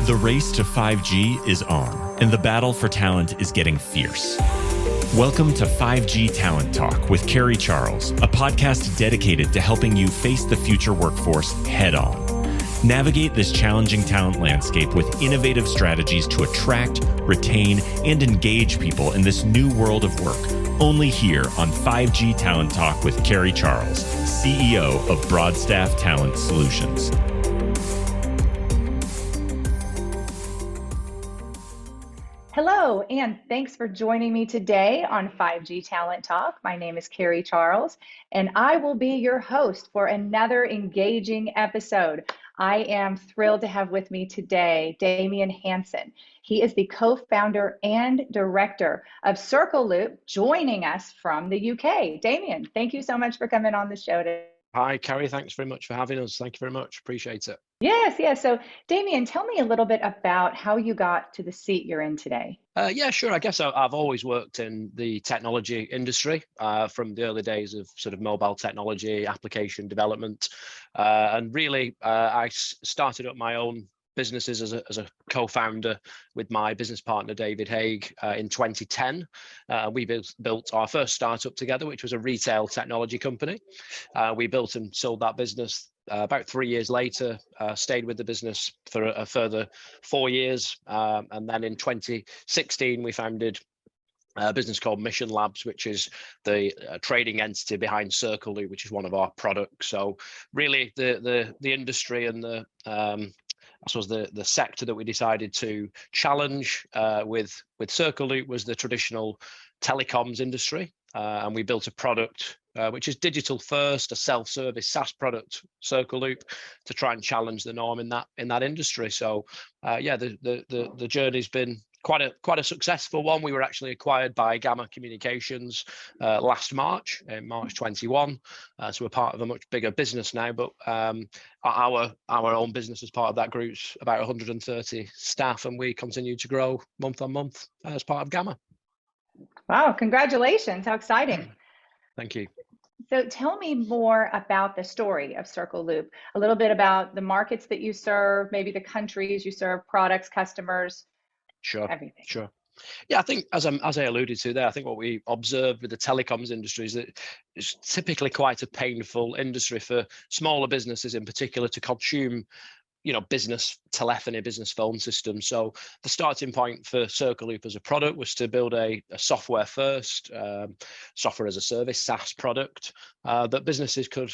The race to 5G is on, and the battle for talent is getting fierce. Welcome to 5G Talent Talk with Carrie Charles, a podcast dedicated to helping you face the future workforce head on. Navigate this challenging talent landscape with innovative strategies to attract, retain, and engage people in this new world of work. Only here on 5G Talent Talk with Carrie Charles, CEO of Broadstaff Talent Solutions. Hello, and thanks for joining me today on 5G Talent Talk. My name is Carrie Charles, and I will be your host for another engaging episode. I am thrilled to have with me today Damian Hanson. He is the co-founder and director of CircleLoop, joining us from the UK. Damian, thank you so much for coming on the show today. Hi, Carrie. Thanks very much for having us. Thank you very much. Appreciate it. Yes. So, Damian, tell me a little bit about how you got to the seat you're in today. Yeah, sure. I guess I've always worked in the technology industry from the early days of sort of mobile technology, application development. And really, I started up my own businesses as a co-founder with my business partner, David Haig, in 2010. We built our first startup together, which was a retail technology company. We built and sold that business about 3 years later, stayed with the business for a further 4 years. And then in 2016, we founded a business called Mission Labs, which is the trading entity behind CircleLoop, which is one of our products. So really the industry and the I suppose the sector that we decided to challenge with CircleLoop was the traditional telecoms industry. And we built a product which is digital first, a self-service SaaS product, CircleLoop, to try and challenge the norm in that industry. So the journey's been quite a successful one. We were actually acquired by Gamma Communications last March, in March 21. So we're part of a much bigger business now, but our own business as part of that group's about 130 staff, and we continue to grow month on month as part of Gamma. Wow, congratulations. How exciting. Thank you. So tell me more about the story of CircleLoop, a little bit about the markets that you serve, maybe the countries you serve, products, customers, everything. Sure. Yeah, I think as I alluded to there, I think what we observed with the telecoms industry is that it's typically quite a painful industry for smaller businesses in particular to consume business telephony, business phone systems. So the starting point for CircleLoop as a product was to build a software first, software as a service, SaaS product that businesses could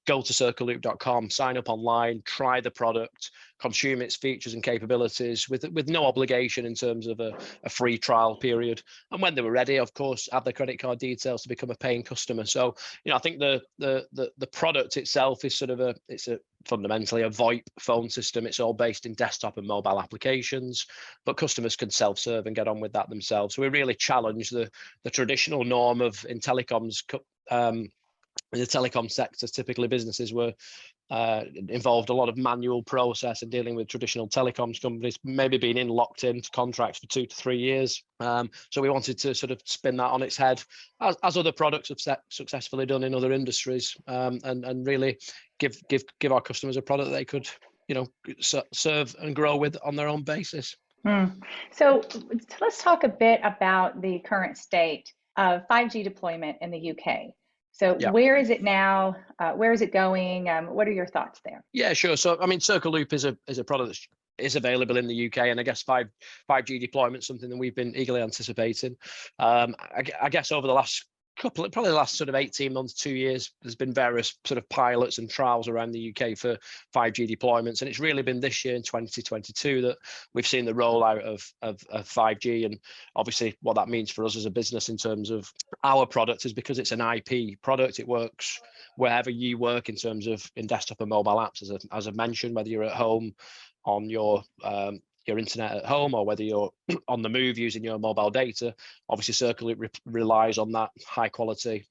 go to circleloop.com, sign up online, try the product, consume its features and capabilities with no obligation in terms of a free trial period. And when they were ready, of course, add their credit card details to become a paying customer. So, I think the product itself is it's fundamentally a VoIP phone system. It's all based in desktop and mobile applications, but customers can self-serve and get on with that themselves. So we really challenge the traditional norm of in telecoms. In the telecom sector, typically businesses were involved a lot of manual process and dealing with traditional telecoms companies, maybe being locked into contracts for 2 to 3 years. So we wanted to sort of spin that on its head, as other products have successfully done in other industries, and really give our customers a product that they could, serve and grow with on their own basis. So let's talk a bit about the current state of 5G deployment in the UK. So where is it now? Where is it going? What are your thoughts there? Yeah, sure. So, I mean, CircleLoop is a product that is available in the UK, and I guess 5G deployment is something that we've been eagerly anticipating. I guess over the last probably the last sort of 18 months, 2 years, there's been various sort of pilots and trials around the UK for 5G deployments. And it's really been this year in 2022 that we've seen the rollout of 5G. And obviously what that means for us as a business in terms of our product is because it's an IP product, it works wherever you work in terms of in desktop and mobile apps, as I mentioned, whether you're at home on your internet at home or whether you're on the move using your mobile data. Obviously CircleLoop relies on that high quality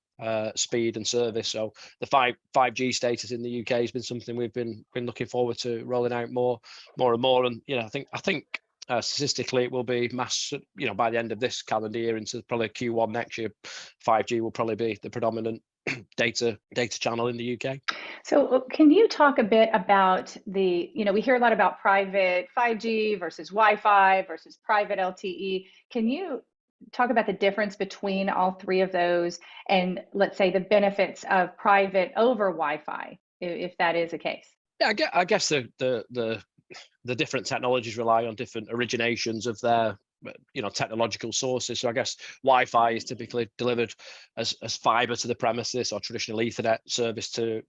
speed and service. So the 5G status in the UK has been something we've been looking forward to rolling out more and more. And I think statistically it will be mass, by the end of this calendar year into probably Q1 next year, 5G will probably be the predominant data channel in the UK. So can you talk a bit about we hear a lot about private 5G versus Wi-Fi versus private LTE. Can you talk about the difference between all three of those and let's say the benefits of private over Wi-Fi, if that is the case? Yeah, I guess the different technologies rely on different originations of their technological sources. So I guess Wi-Fi is typically delivered as fiber to the premises or traditional Ethernet service to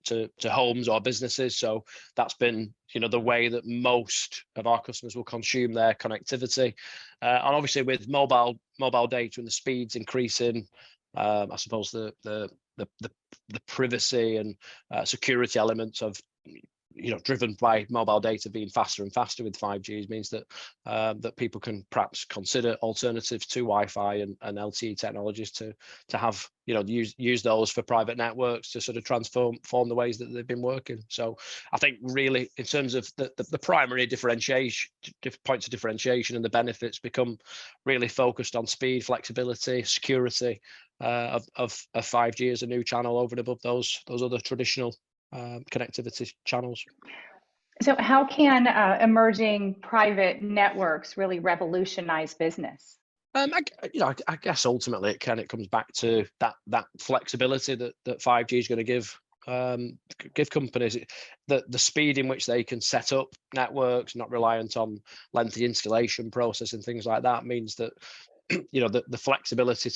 homes or businesses. So that's been the way that most of our customers will consume their connectivity. And obviously with mobile data and the speeds increasing, I suppose the privacy and security elements of driven by mobile data being faster and faster with 5G means that that people can perhaps consider alternatives to Wi-Fi and LTE technologies to have use those for private networks to sort of transform the ways that they've been working. So I think really in terms of the primary differentiation, points of differentiation and the benefits become really focused on speed, flexibility, security of 5G as a new channel over and above those other traditional connectivity channels. So how can emerging private networks really revolutionize business? I guess ultimately it comes back to that flexibility that 5G is going to give companies the speed in which they can set up networks, not reliant on lengthy installation process and things like that, means that the flexibility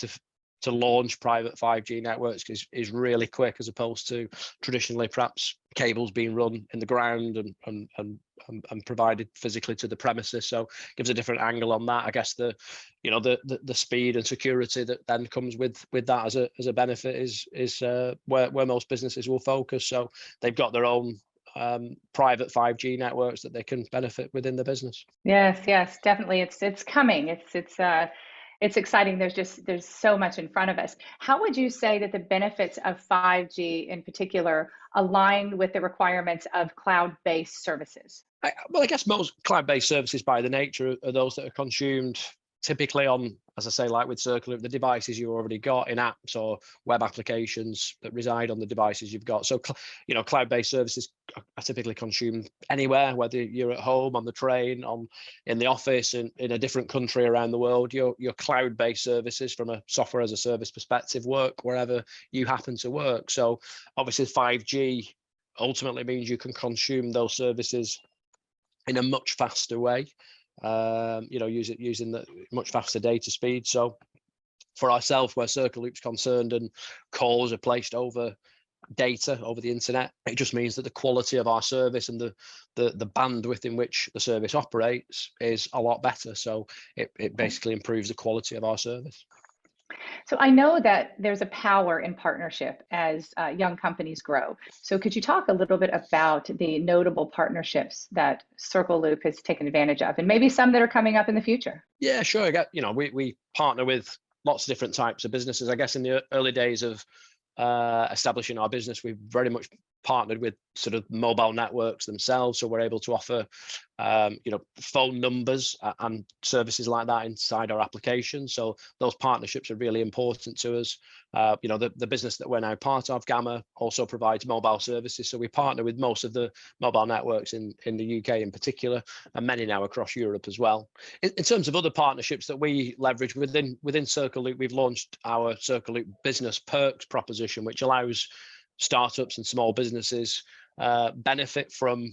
to launch private 5G networks is really quick, as opposed to traditionally perhaps cables being run in the ground and provided physically to the premises. So it gives a different angle on that. I guess the speed and security that then comes with that as a benefit is where most businesses will focus. So they've got their own private 5G networks that they can benefit within the business. Yes, definitely. It's coming. It's exciting. There's so much in front of us. How would you say that the benefits of 5G in particular align with the requirements of cloud-based services? I guess most cloud-based services by the nature are those that are consumed typically on, as I say, like with CircleLoop, the devices you already got in apps or web applications that reside on the devices you've got. So, cloud-based services are typically consumed anywhere, whether you're at home, on the train, in the office, in a different country around the world. Your cloud-based services from a software as a service perspective work wherever you happen to work. So obviously 5G ultimately means you can consume those services in a much faster way. Using the much faster data speed. So for ourselves, where CircleLoop's concerned and calls are placed over data over the internet, it just means that the quality of our service and the bandwidth in which the service operates is a lot better. So it basically improves the quality of our service. So I know that there's a power in partnership as young companies grow. So could you talk a little bit about the notable partnerships that CircleLoop has taken advantage of, and maybe some that are coming up in the future? Yeah, sure. We partner with lots of different types of businesses. I guess in the early days of establishing our business, we've very much partnered with sort of mobile networks themselves, so we're able to offer phone numbers and services like that inside our application. So those partnerships are really important to us. The business that we're now part of, Gamma, also provides mobile services, so we partner with most of the mobile networks in the UK in particular, and many now across Europe as well. In terms of other partnerships that we leverage within CircleLoop, we've launched our CircleLoop Business Perks proposition, which allows startups and small businesses benefit from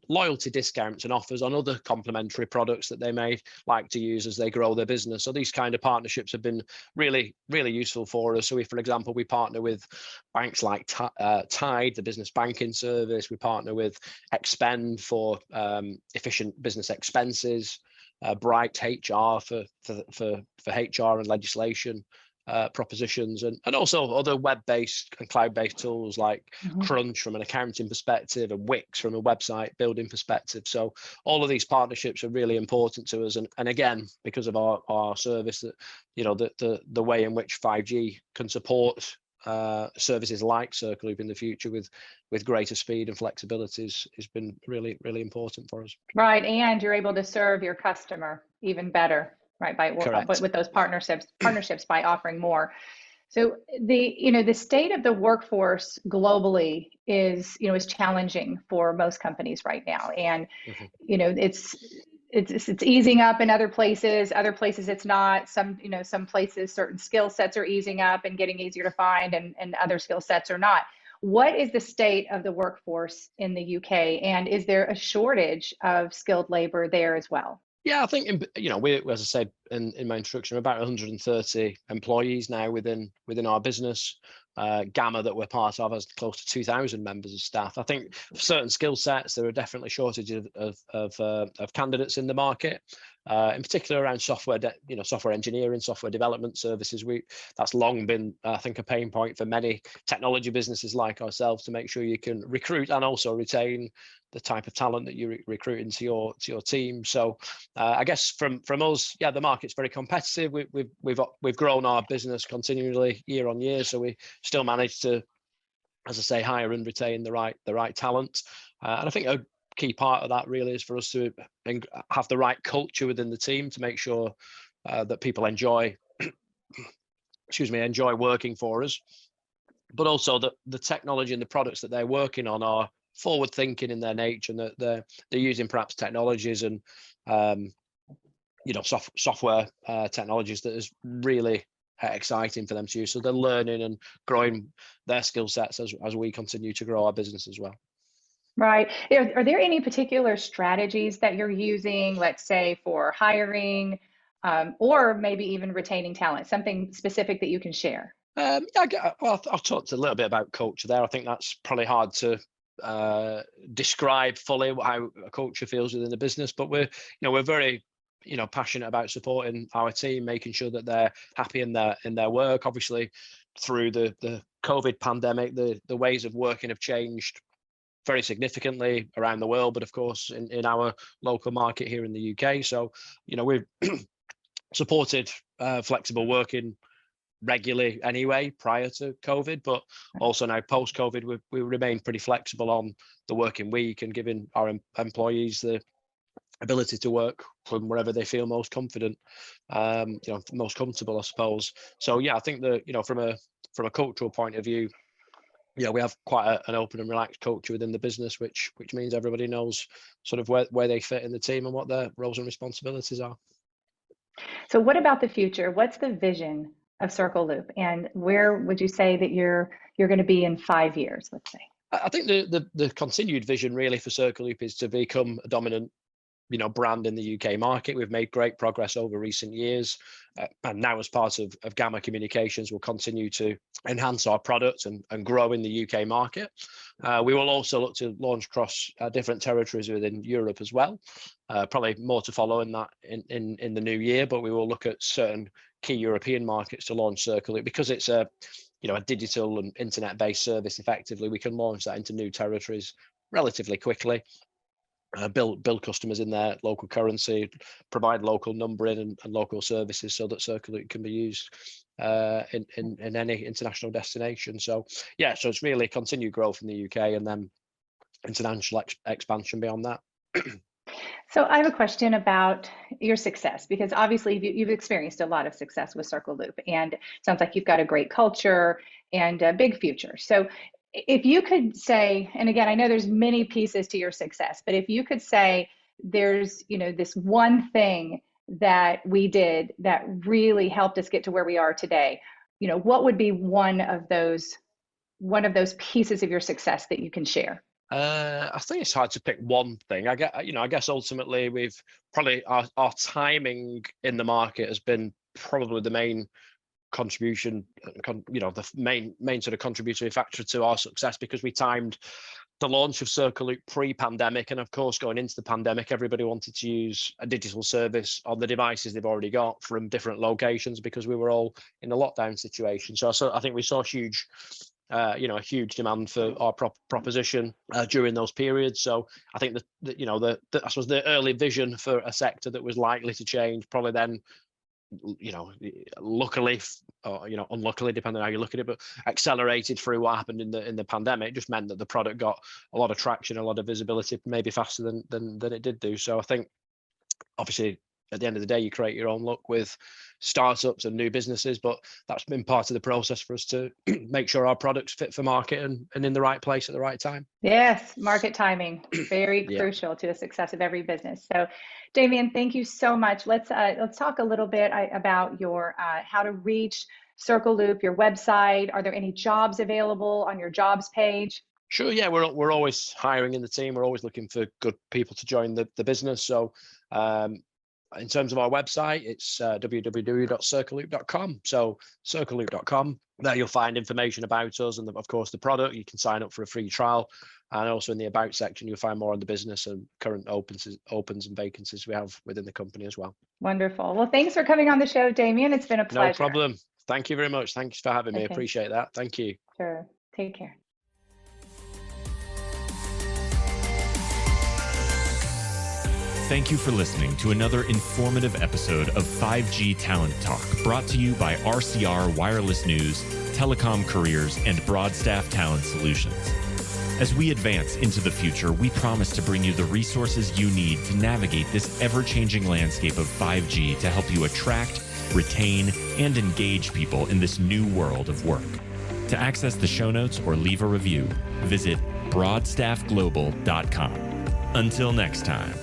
loyalty discounts and offers on other complementary products that they may like to use as they grow their business. So these kind of partnerships have been really, really useful for us. So if, for example, we partner with banks like Tide, the business banking service, we partner with Expend for efficient business expenses, Bright HR for HR and legislation propositions, and also other web-based and cloud-based tools like Crunch from an accounting perspective and Wix from a website building perspective. So all of these partnerships are really important to us, and again, because of our service, that the way in which 5G can support services like CircleLoop in the future with greater speed and flexibility has been really, really important for us. Right, and you're able to serve your customer even better, right? With those partnerships by offering more. So the state of the workforce globally is challenging for most companies right now. And, Mhm. it's easing up in other places it's not. Some places certain skill sets are easing up and getting easier to find, and other skill sets are not. What is the state of the workforce in the UK? And is there a shortage of skilled labor there as well? Yeah, I think we, as I said in my introduction, we're about 130 employees now within our business. Gamma that we're part of has close to 2,000 members of staff. I think for certain skill sets there are definitely shortages of candidates in the market. In particular around software engineering, software development services. That's long been, I think, a pain point for many technology businesses like ourselves, to make sure you can recruit and also retain the type of talent that you recruit into your team. So I guess from us, yeah, the market's very competitive. We've grown our business continually year on year, so we still manage to, as I say, hire and retain the right talent. And I think a key part of that really is for us to have the right culture within the team, to make sure that people enjoy working for us, but also that the technology and the products that they're working on are forward thinking in their nature, and that they're using perhaps technologies and software technologies that is really exciting for them to use. So they're learning and growing their skill sets as we continue to grow our business as well. Right. Are there any particular strategies that you're using, let's say for hiring, or maybe even retaining talent, something specific that you can share? I've talked a little bit about culture there. I think that's probably hard to describe fully how a culture feels within the business, but we're very passionate about supporting our team, making sure that they're happy in their work. Obviously, through the COVID pandemic, the ways of working have changed very significantly around the world, but of course in our local market here in the UK. So we've supported flexible working regularly anyway prior to COVID, but also now post-COVID, we remain pretty flexible on the working week and giving our employees the ability to work from wherever they feel most confident, most comfortable, I suppose. So yeah, I think that from a cultural point of view, we have quite an open and relaxed culture within the business, which means everybody knows sort of where they fit in the team and what their roles and responsibilities are. So what about the future? What's the vision of CircleLoop, and where would you say that you're going to be in 5 years, let's say? I think the continued vision really for CircleLoop is to become a dominant brand in the UK market. We've made great progress over recent years, and now as part of Gamma Communications, we'll continue to enhance our products and grow in the UK market. We will also look to launch across different territories within Europe as well. Probably more to follow in that in the new year, but we will look at certain key European markets to launch CircleLoop, because it's a digital and internet-based service. Effectively, we can launch that into new territories relatively quickly. Build customers in their local currency, provide local numbering and local services, so that CircleLoop can be used in any international destination. So it's really continued growth in the UK and then international expansion beyond that. So I have a question about your success, because obviously you've experienced a lot of success with CircleLoop, and it sounds like you've got a great culture and a big future. So if you could say, and again, I know there's many pieces to your success, but if you could say there's, this one thing that we did that really helped us get to where we are today, what would be one of those pieces of your success that you can share? I think it's hard to pick one thing. I guess ultimately we've probably our timing in the market has been probably the main contribution, the main sort of contributory factor to our success, because we timed the launch of CircleLoop pre-pandemic, and of course going into the pandemic, everybody wanted to use a digital service on the devices they've already got from different locations, because we were all in a lockdown situation. So I think we saw a huge demand for our proposition during those periods. So I think I suppose the early vision for a sector that was likely to change probably then, luckily or unluckily, depending on how you look at it, but accelerated through what happened in the pandemic. Just meant that the product got a lot of traction, a lot of visibility, maybe faster than it did do. So I think obviously at the end of the day, you create your own luck with startups and new businesses, but that's been part of the process for us to make sure our products fit for market and in the right place at the right time. Yes, market timing, very Yeah. crucial to the success of every business. So, Damian, thank you so much. Let's talk a little bit about your how to reach CircleLoop, your website. Are there any jobs available on your jobs page? Sure. Yeah, we're always hiring in the team. We're always looking for good people to join the business. So in terms of our website, it's www.circleloop.com. So circleloop.com, there you'll find information about us and of course the product. You can sign up for a free trial. And also in the about section, you'll find more on the business and current opens and vacancies we have within the company as well. Wonderful. Well, thanks for coming on the show, Damian. It's been a pleasure. No problem. Thank you very much. Thanks for having me. Okay. Appreciate that. Thank you. Sure. Take care. Thank you for listening to another informative episode of 5G Talent Talk, brought to you by RCR Wireless News, Telecom Careers, and Broadstaff Talent Solutions. As we advance into the future, we promise to bring you the resources you need to navigate this ever-changing landscape of 5G to help you attract, retain, and engage people in this new world of work. To access the show notes or leave a review, visit broadstaffglobal.com. Until next time.